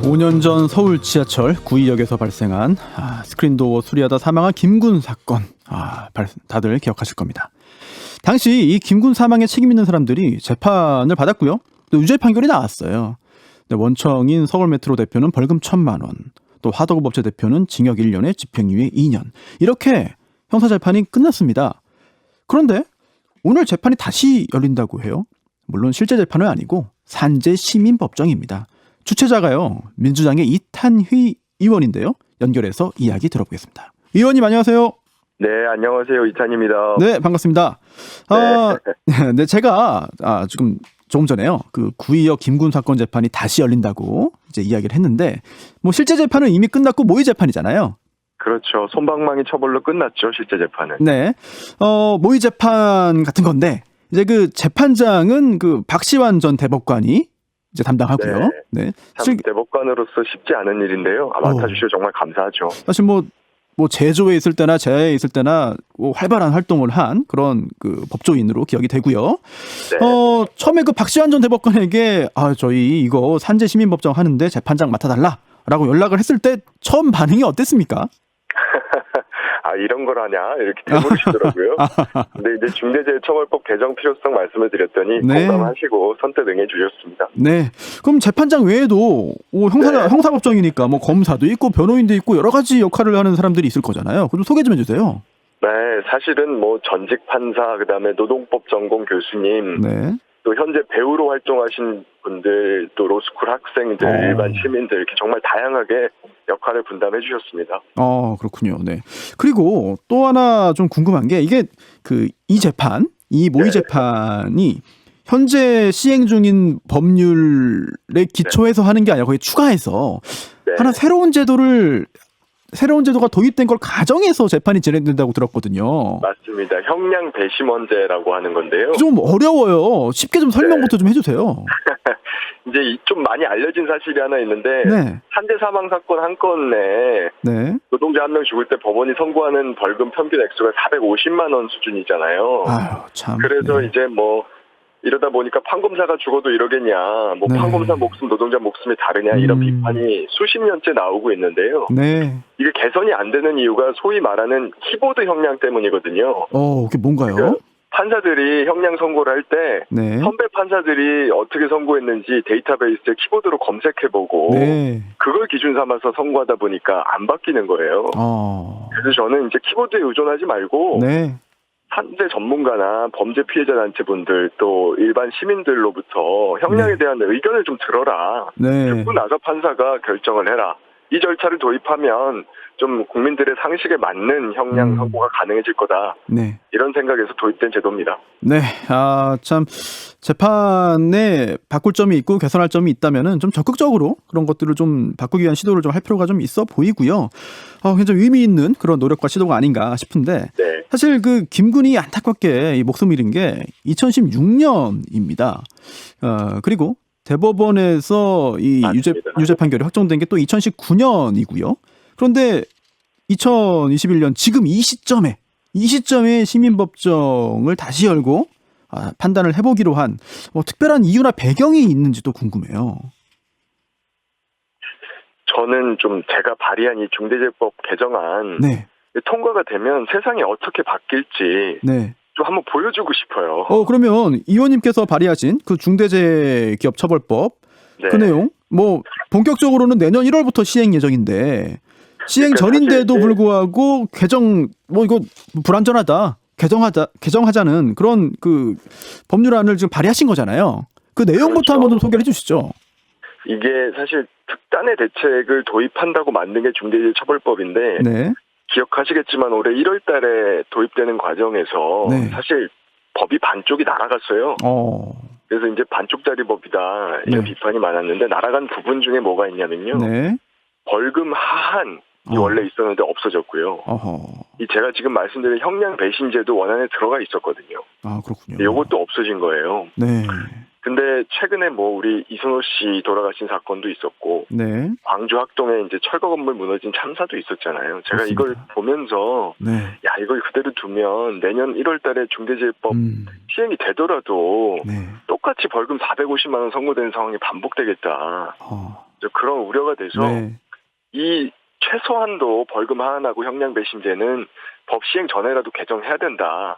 5년 전 서울 지하철 구의역에서 발생한 스크린도어 수리하다 사망한 김군 사건, 다들 기억하실 겁니다. 당시 이 김군 사망에 책임 있는 사람들이 재판을 받았고요. 또 유죄 판결이 나왔어요. 원청인 서울메트로 대표는 벌금 1,000만 원, 또 화덕업체 대표는 징역 1년에 집행유예 2년. 이렇게 형사재판이 끝났습니다. 그런데 오늘 재판이 다시 열린다고 해요. 물론 실제 재판은 아니고 산재시민법정입니다. 주최자가요, 민주당의 이탄휘 의원인데요. 연결해서 이야기 들어보겠습니다. 의원님 안녕하세요. 네, 안녕하세요. 이탄입니다. 네, 반갑습니다. 네, 제가 지금 조금 전에요, 그 구의역 김군 사건 재판이 다시 열린다고 이제 이야기를 했는데, 뭐 실제 재판은 이미 끝났고 모의 재판이잖아요. 그렇죠. 솜방망이 처벌로 끝났죠, 실제 재판은. 네, 모의 재판 같은 건데 이제 그 재판장은 그 박시환 전 대법관이 이제 담당하고요. 네. 참 대법관으로서 쉽지 않은 일인데요. 맡아주셔서 정말 감사하죠. 사실 뭐 제조에 있을 때나 재해에 있을 때나 활발한 활동을 한 그런 그 법조인으로 기억이 되고요. 네. 처음에 그 박시환 전 대법관에게 저희 이거 산재 시민법정 하는데 재판장 맡아달라라고 연락을 했을 때 처음 반응이 어땠습니까? 이런 걸 하냐 이렇게 되물으시더라고요. 근데 이제 중대재해처벌법 개정 필요성 말씀을 드렸더니 네. 공감하시고 선뜻 응해 주셨습니다. 네. 그럼 재판장 외에도 형사법정이니까 뭐 검사도 있고 변호인도 있고 여러 가지 역할을 하는 사람들이 있을 거잖아요. 그럼 소개 좀 해주세요. 네, 사실은 뭐 전직 판사, 그다음에 노동법 전공 교수님, 네. 또 현재 배우로 활동하신 분들, 또 로스쿨 학생들, 일반 시민들 이렇게 정말 다양하게 역할을 분담해 주셨습니다. 그렇군요. 네. 그리고 또 하나 좀 궁금한 게 이게 이 모의 재판이 현재 시행 중인 법률에 기초해서 하는 게 아니라 거기에 추가해서 하나 새로운 제도가 도입된 걸 가정해서 재판이 진행된다고 들었거든요. 맞습니다. 형량 배심원제라고 하는 건데요. 좀 어려워요. 쉽게 좀 설명부터 좀 해주세요. 이제 좀 많이 알려진 사실이 하나 있는데 산재 사망 사건 한 건에 노동자 한 명 죽을 때 법원이 선고하는 벌금 평균 액수가 450만 원 수준이잖아요. 참. 그래서 이제 뭐 이러다 보니까 판검사가 죽어도 이러겠냐, 뭐 판검사 목숨, 노동자 목숨이 다르냐 이런 비판이 수십 년째 나오고 있는데요. 이게 개선이 안 되는 이유가 소위 말하는 키보드 형량 때문이거든요. 그게 뭔가요? 그러니까 판사들이 형량 선고를 할 때 선배 판사들이 어떻게 선고했는지 데이터베이스에 키보드로 검색해보고 그걸 기준 삼아서 선고하다 보니까 안 바뀌는 거예요. 그래서 저는 이제 키보드에 의존하지 말고 산재 전문가나 범죄 피해자 단체분들 또 일반 시민들로부터 형량에 대한 의견을 좀 들어라. 듣고 나서 판사가 결정을 해라. 이 절차를 도입하면 좀 국민들의 상식에 맞는 형량 선고가 가능해질 거다. 이런 생각에서 도입된 제도입니다. 참 재판에 바꿀 점이 있고 개선할 점이 있다면은 좀 적극적으로 그런 것들을 좀 바꾸기 위한 시도를 좀 할 필요가 좀 있어 보이고요. 굉장히 의미 있는 그런 노력과 시도가 아닌가 싶은데 사실 그 김군이 안타깝게 이 목숨을 잃은 게 2016년입니다. 그리고 대법원에서 이 유죄 판결이 확정된 게 또 2019년이고요. 그런데 2021년 지금 이 시점에 시민법정을 다시 열고 판단을 해보기로 한 특별한 이유나 배경이 있는지도 궁금해요. 저는 좀 제가 발의한 이 중대재해법 개정안 통과가 되면 세상이 어떻게 바뀔지 좀 한번 보여주고 싶어요. 그러면 의원님께서 발의하신 그 중대재해기업처벌법 그 내용 뭐 본격적으로는 내년 1월부터 시행 예정인데 시행 전인데도 불구하고 개정 이거 불완전하다. 개정하자는 그런 그 법률안을 지금 발의하신 거잖아요. 그 내용부터 한번 좀 소개해 주시죠. 이게 사실 특단의 대책을 도입한다고 만든 게 중대재해처벌법인데 기억하시겠지만 올해 1월 달에 도입되는 과정에서 사실 법이 반쪽이 날아갔어요. 그래서 이제 반쪽짜리 법이다 이런 비판이 많았는데 날아간 부분 중에 뭐가 있냐면요. 벌금 하한이 원래 있었는데 없어졌고요. 이 제가 지금 말씀드린 형량 배신제도 원안에 들어가 있었거든요. 그렇군요. 이것도 없어진 거예요. 근데 최근에 뭐 우리 이순호 씨 돌아가신 사건도 있었고 광주 학동에 이제 철거 건물 무너진 참사도 있었잖아요. 제가 이걸 보면서 이걸 그대로 두면 내년 1월 달에 중대재해법 시행이 되더라도 똑같이 벌금 450만 원 선고되는 상황이 반복되겠다. 그런 우려가 돼서 이 최소한도 벌금 하한하고 형량 배심제는 법 시행 전에라도 개정해야 된다.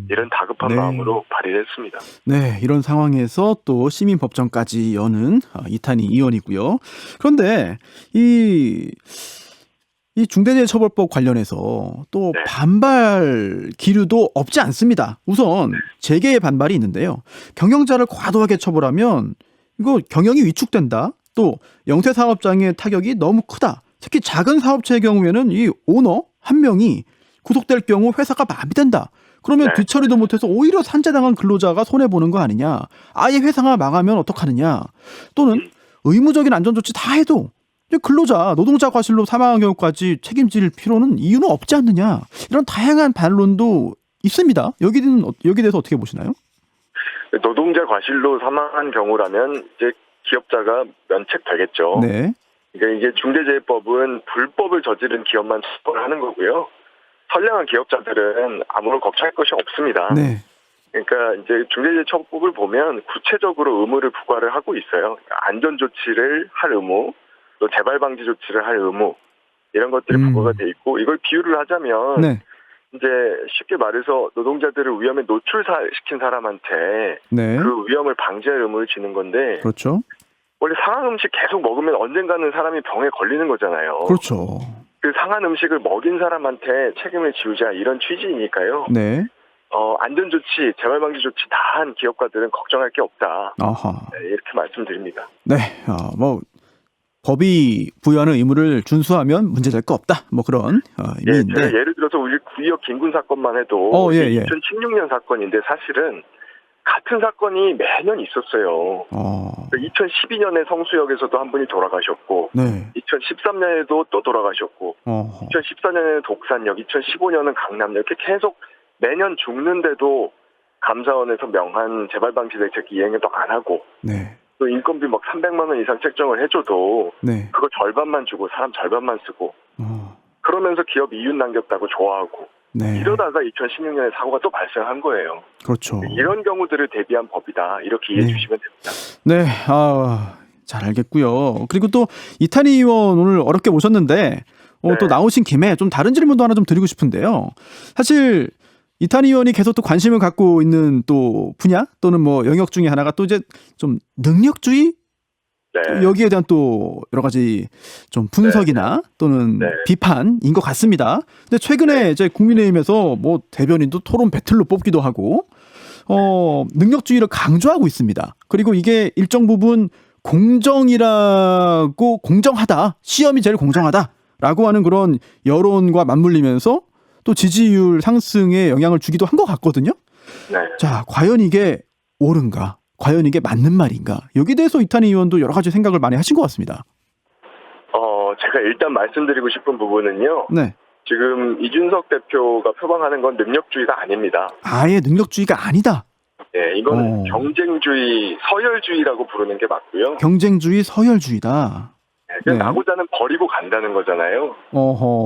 이런 다급한 마음으로 발의를 했습니다. 네, 이런 상황에서 또 시민법정까지 여는 이탄희 의원이고요. 그런데 이 중대재해처벌법 관련해서 또 반발 기류도 없지 않습니다. 우선 재계의 반발이 있는데요. 경영자를 과도하게 처벌하면 이거 경영이 위축된다. 또 영세 사업장의 타격이 너무 크다. 특히 작은 사업체의 경우에는 이 오너 한 명이 구속될 경우 회사가 마비된다. 그러면 뒤처리도 못해서 오히려 산재당한 근로자가 손해보는 거 아니냐. 아예 회사가 망하면 어떡하느냐. 또는 의무적인 안전조치 다 해도 근로자, 노동자 과실로 사망한 경우까지 책임질 필요는 이유는 없지 않느냐. 이런 다양한 반론도 있습니다. 여기에 대해서 어떻게 보시나요? 노동자 과실로 사망한 경우라면 이제 기업자가 면책되겠죠. 네. 그러니까 이게 중대재해법은 불법을 저지른 기업만 처벌하는 거고요. 선량한 기업자들은 아무런 걱정할 것이 없습니다. 네. 그러니까 이제 중대재해처벌법을 보면 구체적으로 의무를 부과를 하고 있어요. 안전조치를 할 의무, 또 재발방지 조치를 할 의무 이런 것들이 부과가 돼 있고 이걸 비유를 하자면 이제 쉽게 말해서 노동자들을 위험에 노출시킨 사람한테 그 위험을 방지할 의무를 지는 건데 그렇죠. 원래 상한 음식 계속 먹으면 언젠가는 사람이 병에 걸리는 거잖아요. 그렇죠. 그 상한 음식을 먹인 사람한테 책임을 지우자 이런 취지이니까요. 네. 안전조치, 재발방지 조치 다 한 기업가들은 걱정할 게 없다. 네, 이렇게 말씀드립니다. 네, 법이 부여하는 의무를 준수하면 문제될 거 없다. 뭐 그런 의미인데. 예를 들어서 우리 구의역 김군 사건만 해도 2016년 사건인데 사실은 같은 사건이 매년 있었어요. 2012년에 성수역에서도 한 분이 돌아가셨고 2013년에도 또 돌아가셨고 2014년에는 독산역, 2015년은 강남역 이렇게 계속 매년 죽는데도 감사원에서 명한 재발방지 대책 이행도 안 하고 또 인건비 막 300만 원 이상 책정을 해줘도 그거 절반만 주고 사람 절반만 쓰고 그러면서 기업 이윤 남겼다고 좋아하고 이러다가 2016년에 사고가 또 발생한 거예요. 그렇죠. 이런 경우들을 대비한 법이다. 이렇게 이해해 주시면 됩니다. 네, 잘 알겠고요. 그리고 또 이탄희 의원 오늘 어렵게 모셨는데 또 나오신 김에 좀 다른 질문도 하나 좀 드리고 싶은데요. 사실 이탄희 의원이 계속 또 관심을 갖고 있는 또 분야 또는 뭐 영역 중에 하나가 또 이제 좀 능력주의 여기에 대한 또 여러 가지 좀 분석이나 또는 비판인 것 같습니다. 근데 최근에 이제 국민의힘에서 뭐 대변인도 토론 배틀로 뽑기도 하고 능력주의를 강조하고 있습니다. 그리고 이게 일정 부분 공정하다, 시험이 제일 공정하다라고 하는 그런 여론과 맞물리면서 또 지지율 상승에 영향을 주기도 한 것 같거든요. 자, 과연 이게 옳은가? 과연 이게 맞는 말인가? 여기에 대해서 이탄희 의원도 여러 가지 생각을 많이 하신 것 같습니다. 제가 일단 말씀드리고 싶은 부분은요. 지금 이준석 대표가 표방하는 건 능력주의가 아닙니다. 아예 능력주의가 아니다. 네, 이건 경쟁주의, 서열주의라고 부르는 게 맞고요. 경쟁주의, 서열주의다. 나고자는 버리고 간다는 거잖아요.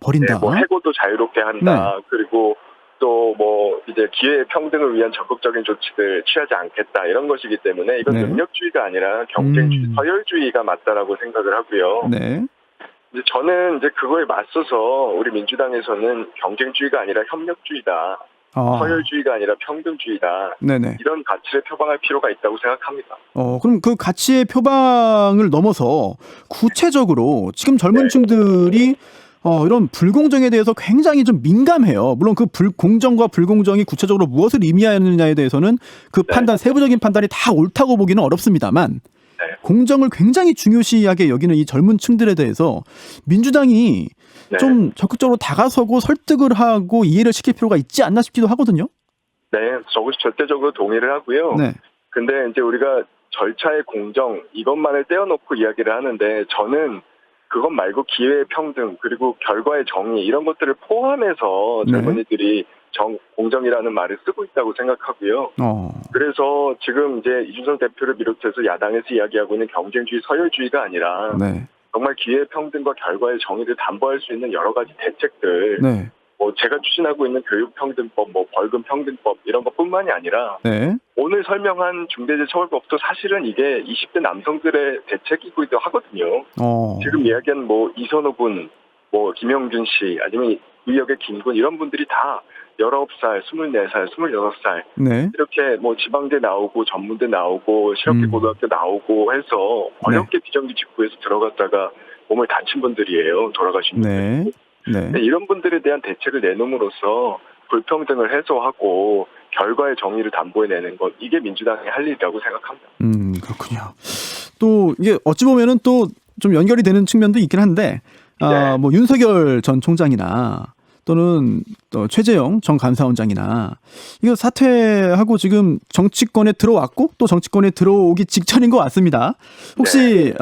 버린다. 뭐 해고도 자유롭게 한다. 그리고 또 뭐 이제 기회 평등을 위한 적극적인 조치들 취하지 않겠다 이런 것이기 때문에 이건 능력주의가 아니라 경쟁주의, 서열주의가 맞다라고 생각을 하고요. 이제 저는 이제 그거에 맞서서 우리 민주당에서는 경쟁주의가 아니라 협력주의다. 서열주의가 아니라 평등주의다. 이런 가치를 표방할 필요가 있다고 생각합니다. 그럼 그 가치의 표방을 넘어서 구체적으로 지금 젊은 층들이 이런 불공정에 대해서 굉장히 좀 민감해요. 물론 그 공정과 불공정이 구체적으로 무엇을 의미하느냐에 대해서는 그 판단, 세부적인 판단이 다 옳다고 보기는 어렵습니다만 공정을 굉장히 중요시하게 여기는 이 젊은 층들에 대해서 민주당이 좀 적극적으로 다가서고 설득을 하고 이해를 시킬 필요가 있지 않나 싶기도 하거든요. 네, 저도 절대적으로 동의를 하고요. 근데 이제 우리가 절차의 공정 이것만을 떼어놓고 이야기를 하는데 저는 그것 말고 기회의 평등 그리고 결과의 정의 이런 것들을 포함해서 젊은이들이 공정이라는 말을 쓰고 있다고 생각하고요. 그래서 지금 이제 이준석 대표를 비롯해서 야당에서 이야기하고 있는 경쟁주의, 서열주의가 아니라 정말 기회의 평등과 결과의 정의를 담보할 수 있는 여러 가지 대책들 뭐 제가 추진하고 있는 교육평등법, 뭐 벌금평등법 이런 것뿐만이 아니라 네. 오늘 설명한 중대재해처벌법도 사실은 이게 20대 남성들의 대책이기도 하거든요. 지금 이야기한 뭐 이선호 군, 뭐 김영준 씨, 아니면 의역의 김군 이런 분들이 다 19살, 24살, 26살 네. 이렇게 뭐 지방대 나오고 전문대 나오고 실업계 고등학교 나오고 해서 어렵게 비정규 직구에서 들어갔다가 몸을 다친 분들이에요. 돌아가신 분들. 네. 이런 분들에 대한 대책을 내놓음으로써 불평등을 해소하고 결과의 정의를 담보해내는 것, 이게 민주당이 할 일이라고 생각합니다. 그렇군요. 또 이게 어찌 보면은 또 좀 연결이 되는 측면도 있긴 한데 뭐 윤석열 전 총장이나 또는 또 최재형 전 감사원장이나 이거 사퇴하고 지금 정치권에 들어왔고 또 정치권에 들어오기 직전인 것 같습니다. 혹시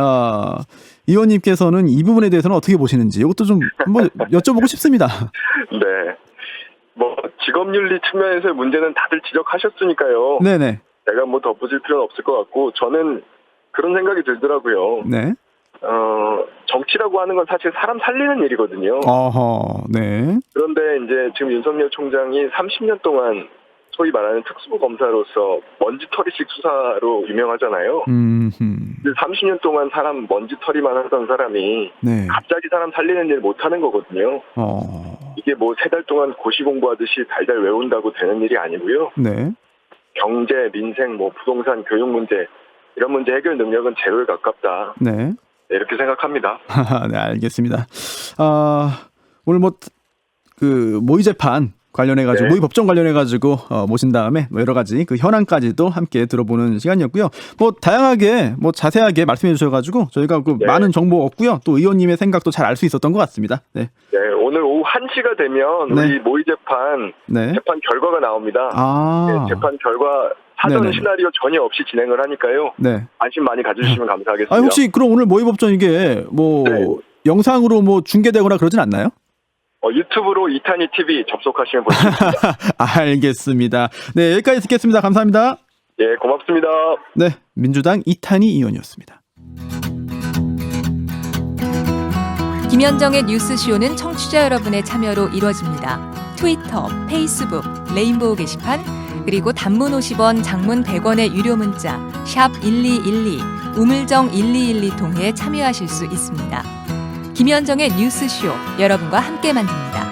의원님께서는 이 부분에 대해서는 어떻게 보시는지 이것도 좀 한번 여쭤보고 싶습니다. 네. 뭐 직업윤리 측면에서의 문제는 다들 지적하셨으니까요. 네네. 제가 뭐 덧붙일 필요는 없을 것 같고 저는 그런 생각이 들더라고요. 네. 정치라고 하는 건 사실 사람 살리는 일이거든요. 네. 그런데 이제 지금 윤석열 총장이 30년 동안 소위 말하는 특수부 검사로서 먼지털이식 수사로 유명하잖아요. 30년 동안 사람 먼지털이만 하던 사람이 갑자기 사람 살리는 일 못하는 거거든요. 이게 뭐 3달 동안 고시 공부하듯이 달달 외운다고 되는 일이 아니고요. 네. 경제, 민생, 뭐 부동산, 교육 문제 이런 문제 해결 능력은 제로에 가깝다. 네. 이렇게 생각합니다. 네, 알겠습니다. 오늘 모의 재판 관련해가지고 모의 법정 관련해가지고 모신 다음에 뭐 여러 가지 그 현안까지도 함께 들어보는 시간이었고요. 뭐 다양하게 뭐 자세하게 말씀해 주셔가지고 저희가 많은 정보 얻고요. 또 의원님의 생각도 잘 알 수 있었던 것 같습니다. 네. 오늘 오후 1시가 되면 우리 모의 재판 재판 결과가 나옵니다. 재판 결과 사전 시나리오 전혀 없이 진행을 하니까요. 관심 많이 가져주시면 감사하겠습니다. 혹시 그럼 오늘 모의 법정 이게 뭐 영상으로 뭐 중계되거나 그러진 않나요? 유튜브로 이탄희 TV 접속하시면 볼 수 있습니다. 알겠습니다. 네, 여기까지 듣겠습니다. 감사합니다. 예, 고맙습니다. 네, 민주당 이탄희 의원이었습니다. 김현정의 뉴스쇼는 청취자 여러분의 참여로 이루어집니다. 트위터, 페이스북, 레인보우 게시판, 그리고 단문 50원, 장문 100원의 유료 문자 샵 1212, 우물정 1212 통해 참여하실 수 있습니다. 김현정의 뉴스쇼, 여러분과 함께 만듭니다.